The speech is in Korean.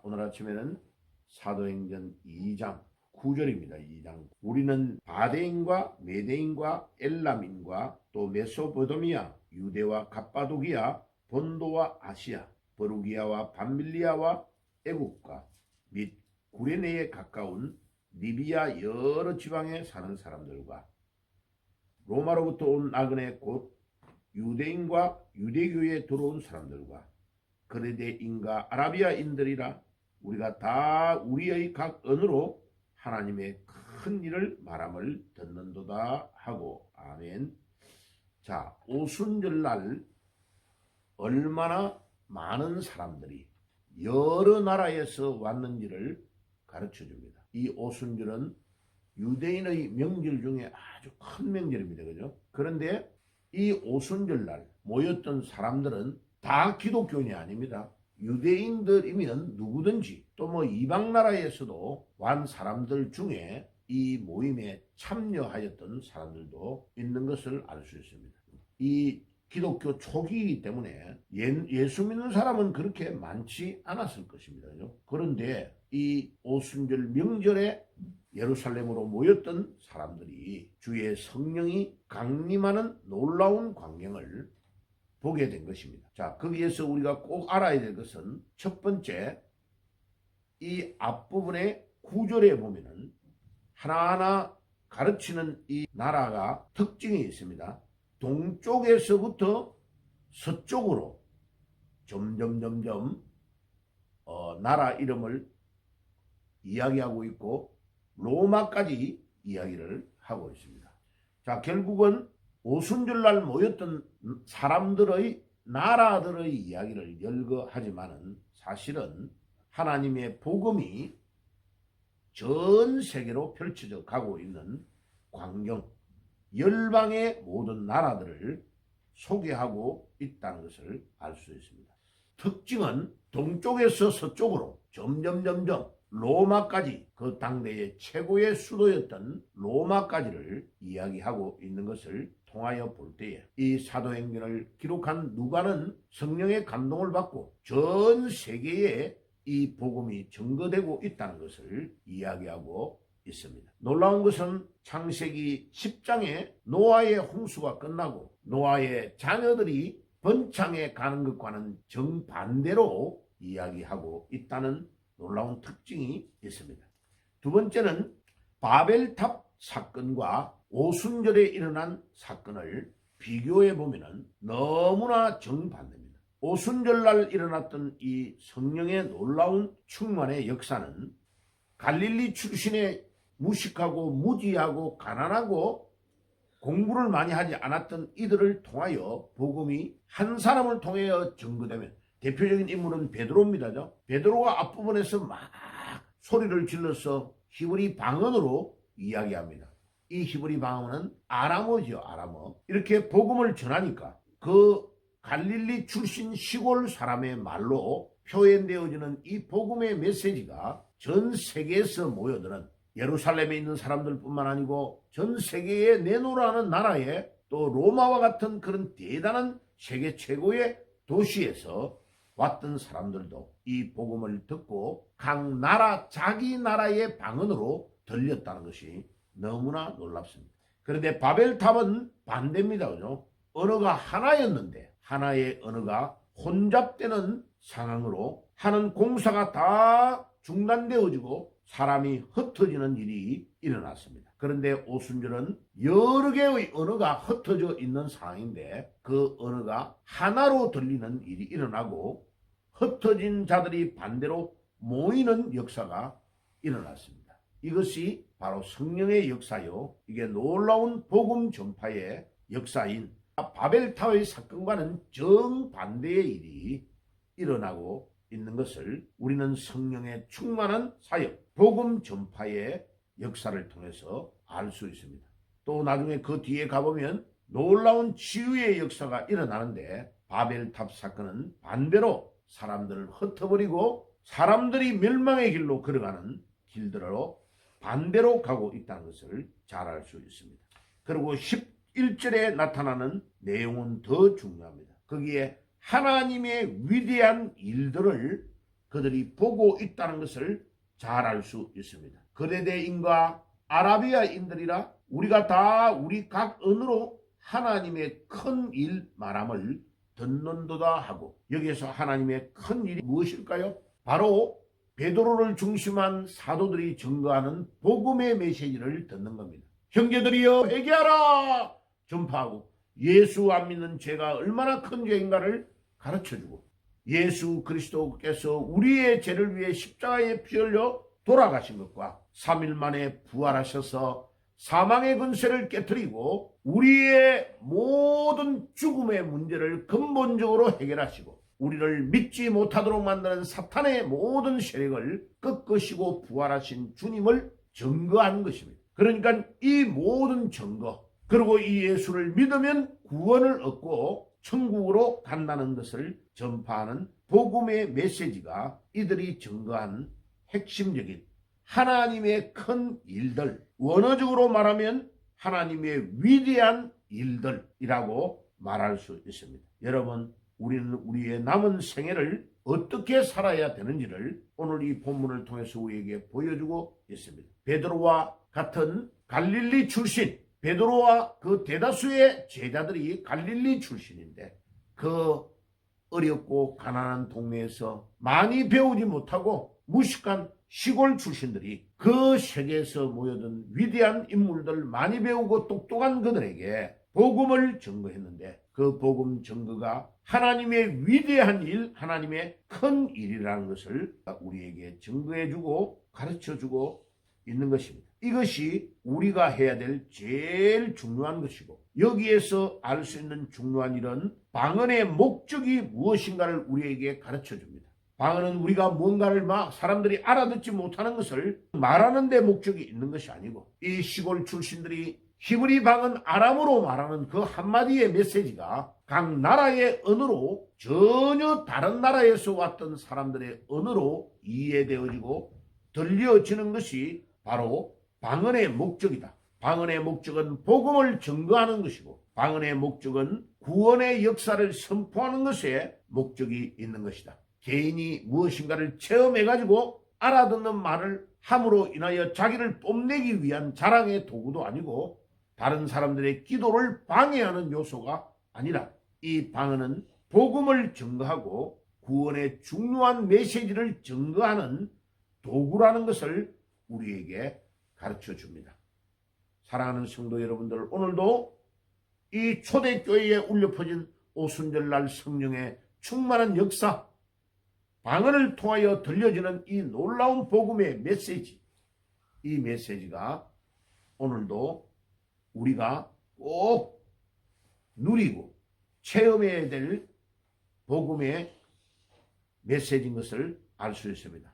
오늘 아침에는 사도행전 2장 9절입니다. 2장. 우리는 바데인과 메데인과 엘람인과 또 메소포도미아, 유대와 갑바도기아, 본도와 아시아, 버루기아와 밤밀리아와 애국과 및 구레네에 가까운 리비아 여러 지방에 사는 사람들과 로마로부터 온 나그네 곧 유대인과 유대교에 들어온 사람들과 그레데인과 아라비아인들이라 우리가 다 우리의 각 언어로 하나님의 큰 일을 말함을 듣는도다 하고. 아멘. 자, 오순절날 얼마나 많은 사람들이 여러 나라에서 왔는지를 가르쳐 줍니다. 이 오순절은 유대인의 명절 중에 아주 큰 명절입니다. 그죠? 그런데 이 오순절날 모였던 사람들은 다 기독교인이 아닙니다. 유대인들이면 누구든지 또 뭐 이방 나라에서도 완 사람들 중에 이 모임에 참여하였던 사람들도 있는 것을 알 수 있습니다. 이 기독교 초기이기 때문에 예수 믿는 사람은 그렇게 많지 않았을 것입니다. 그죠? 그런데 이 오순절 명절에 예루살렘으로 모였던 사람들이 주의 성령이 강림하는 놀라운 광경을 보게 된 것입니다. 자, 거기에서 우리가 꼭 알아야 될 것은 첫 번째, 이 앞부분의 구절에 보면은 하나하나 가르치는 이 나라가 특징이 있습니다. 동쪽에서부터 서쪽으로 점점 나라 이름을 이야기하고 있고 로마까지 이야기를 하고 있습니다. 자, 결국은 오순절날 모였던 사람들의 나라들의 이야기를 열거하지만은 사실은 하나님의 복음이 전 세계로 펼쳐져 가고 있는 광경, 열방의 모든 나라들을 소개하고 있다는 것을 알 수 있습니다. 특징은 동쪽에서 서쪽으로 점점 로마까지, 그 당대의 최고의 수도였던 로마까지를 이야기하고 있는 것을 통하여 볼 때에 이 사도행전을 기록한 누가는 성령의 감동을 받고 전 세계에 이 복음이 증거되고 있다는 것을 이야기하고 있습니다. 놀라운 것은 창세기 10장에 노아의 홍수가 끝나고 노아의 자녀들이 번창해 가는 것과는 정반대로 이야기하고 있다는 놀라운 특징이 있습니다. 두 번째는 바벨탑 사건과 오순절에 일어난 사건을 비교해 보면 너무나 정반대입니다. 오순절날 일어났던 이 성령의 놀라운 충만의 역사는 갈릴리 출신의 무식하고 무지하고 가난하고 공부를 많이 하지 않았던 이들을 통하여 복음이 한 사람을 통하여 증거되면, 대표적인 인물은 베드로입니다. 베드로가 앞부분에서 막 소리를 질러서 히브리 방언으로 이야기합니다. 이 히브리 방언은 아람어죠. 아람어. 이렇게 복음을 전하니까 그 갈릴리 출신 시골 사람의 말로 표현되어지는 이 복음의 메시지가 전 세계에서 모여드는 예루살렘에 있는 사람들뿐만 아니고 전 세계에 내노라는 나라에 또 로마와 같은 그런 대단한 세계 최고의 도시에서 왔던 사람들도 이 복음을 듣고 각 나라 자기 나라의 방언으로 들렸다는 것이 너무나 놀랍습니다. 그런데 바벨탑은 반대입니다. 그죠? 언어가 하나였는데 하나의 언어가 혼잡되는 상황으로 하는 공사가 다 중단되어지고 사람이 흩어지는 일이 일어났습니다. 그런데 오순절은 여러 개의 언어가 흩어져 있는 상황인데 그 언어가 하나로 들리는 일이 일어나고 흩어진 자들이 반대로 모이는 역사가 일어났습니다. 이것이 바로 성령의 역사요, 이게 놀라운 복음 전파의 역사인 바벨탑의 사건과는 정반대의 일이 일어나고 있는 것을 우리는 성령의 충만한 사역, 복음 전파의 역사를 통해서 알 수 있습니다. 또 나중에 그 뒤에 가보면 놀라운 치유의 역사가 일어나는데 바벨탑 사건은 반대로 사람들을 흩어버리고 사람들이 멸망의 길로 걸어가는 길들로 반대로 가고 있다는 것을 잘 알 수 있습니다. 그리고 11절에 나타나는 내용은 더 중요합니다. 거기에 하나님의 위대한 일들을 그들이 보고 있다는 것을 잘 알 수 있습니다. 거레대인과 아라비아인들이라 우리가 다 우리 각 언어로 하나님의 큰 일 말함을 듣는도다 하고, 여기에서 하나님의 큰 일이 무엇일까요? 바로 베드로를 중심한 사도들이 증거하는 복음의 메시지를 듣는 겁니다. 형제들이여 회개하라 전파하고, 예수 안 믿는 죄가 얼마나 큰 죄인가를 가르쳐주고, 예수 그리스도께서 우리의 죄를 위해 십자가에 피 흘려 돌아가신 것과 3일 만에 부활하셔서 사망의 근세를 깨뜨리고 우리의 모든 죽음의 문제를 근본적으로 해결하시고 우리를 믿지 못하도록 만드는 사탄의 모든 세력을 꺾으시고 부활하신 주님을 증거하는 것입니다. 그러니까 이 모든 증거, 그리고 이 예수를 믿으면 구원을 얻고 천국으로 간다는 것을 전파하는 복음의 메시지가 이들이 증거한 핵심적인 하나님의 큰 일들, 원어적으로 말하면 하나님의 위대한 일들이라고 말할 수 있습니다. 여러분, 우리는 우리의 남은 생애를 어떻게 살아야 되는지를 오늘 이 본문을 통해서 우리에게 보여주고 있습니다. 베드로와 같은 갈릴리 출신, 베드로와 그 대다수의 제자들이 갈릴리 출신인데, 그 어렵고 가난한 동네에서 많이 배우지 못하고 무식한 시골 출신들이 그 세계에서 모여든 위대한 인물들, 많이 배우고 똑똑한 그들에게 복음을 증거했는데, 그 복음 증거가 하나님의 위대한 일, 하나님의 큰 일이라는 것을 우리에게 증거해주고 가르쳐주고 있는 것입니다. 이것이 우리가 해야 될 제일 중요한 것이고, 여기에서 알 수 있는 중요한 일은 방언의 목적이 무엇인가를 우리에게 가르쳐줍니다. 방언은 우리가 뭔가를 막 사람들이 알아듣지 못하는 것을 말하는 데 목적이 있는 것이 아니고, 이 시골 출신들이 히브리 방언 아람어로 말하는 그 한마디의 메시지가 각 나라의 언어로, 전혀 다른 나라에서 왔던 사람들의 언어로 이해되어지고 들려지는 것이 바로 방언의 목적이다. 방언의 목적은 복음을 증거하는 것이고, 방언의 목적은 구원의 역사를 선포하는 것에 목적이 있는 것이다. 개인이 무엇인가를 체험해가지고 알아듣는 말을 함으로 인하여 자기를 뽐내기 위한 자랑의 도구도 아니고, 다른 사람들의 기도를 방해하는 요소가 아니라, 이 방언은 복음을 증거하고 구원의 중요한 메시지를 증거하는 도구라는 것을 우리에게 가르쳐 줍니다. 사랑하는 성도 여러분들, 오늘도 이 초대교회에 울려 퍼진 오순절날 성령의 충만한 역사, 방언을 통하여 들려지는 이 놀라운 복음의 메시지, 이 메시지가 오늘도 우리가 꼭 누리고 체험해야 될 복음의 메시지인 것을 알 수 있습니다.